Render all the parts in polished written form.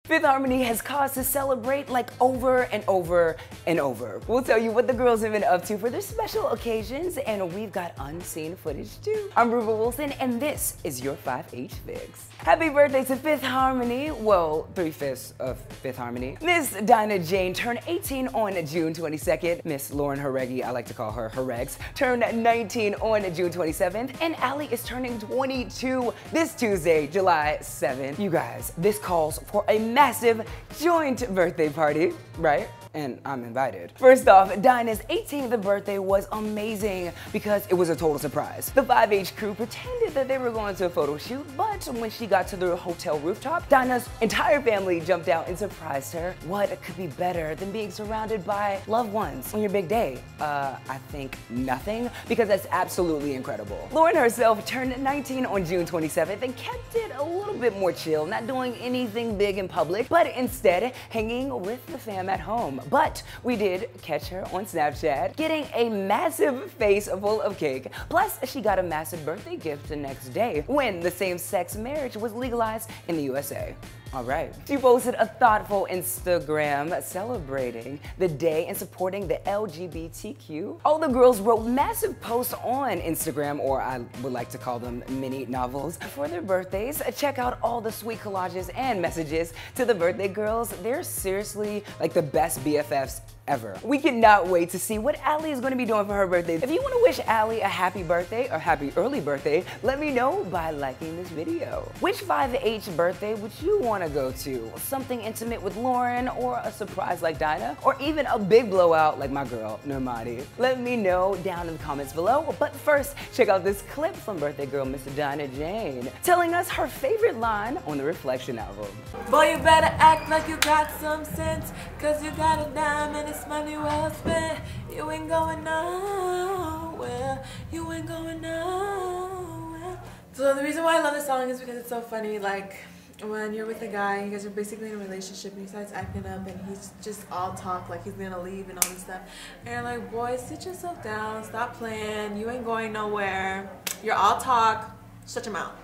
Fifth Harmony has cause to celebrate like over and over and over. We'll tell you what the girls have been up to for their special occasions, and we've got unseen footage too. I'm Ruba Wilson, and this is your 5H Fix. Happy birthday to Fifth Harmony. Well, 3/5 of Fifth Harmony. Miss Dinah Jane turned 18 on June 22nd. Miss Lauren Hareggi, I like to call her Haregs, turned 19 on June 27th. And Allie is turning 22 this Tuesday, July 7th. You guys, this calls for a massive joint birthday party, right? And I'm invited. First off, Dinah's 18th birthday was amazing because it was a total surprise. The 5H crew pretended that they were going to a photo shoot, but when she got to the hotel rooftop, Dinah's entire family jumped out and surprised her. What could be better than being surrounded by loved ones on your big day? I think nothing, because that's absolutely incredible. Lauren herself turned 19 on June 27th and kept it a little bit more chill, not doing anything big in public, but instead hanging with the fam at home. But we did catch her on Snapchat getting a massive face full of cake. Plus, she got a massive birthday gift the next day when the same-sex marriage was legalized in the USA. All right. She posted a thoughtful Instagram celebrating the day and supporting the LGBTQ. All the girls wrote massive posts on Instagram, or I would like to call them mini novels, for their birthdays. Check out all the sweet collages and messages to the birthday girls. They're seriously like the best BFFs ever. We cannot wait to see what Allie is going to be doing for her birthday. If you want to wish Allie a happy birthday or happy early birthday, let me know by liking this video. Which 5H birthday would you want to go to? Something intimate with Lauren, or a surprise like Dinah, or even a big blowout like my girl, Normani? Let me know down in the comments below. But first, check out this clip from birthday girl Miss Dinah Jane telling us her favorite line on the Reflection album. Boy, you better act like you got some sense, cause you got a dime and it's money well spent. You ain't going nowhere. You ain't going nowhere. So the reason why I love this song is because it's so funny. Like, when you're with a guy, you guys are basically in a relationship, and he starts acting up and he's just all talk like he's gonna leave and all this stuff. And you're like, boy, sit yourself down, stop playing, you ain't going nowhere. You're all talk, shut your mouth.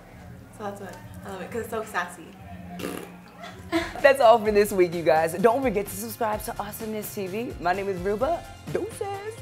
So that's what I love it, because it's so sassy. That's all for this week, you guys. Don't forget to subscribe to Awesomeness TV. My name is Ruba. Deuces.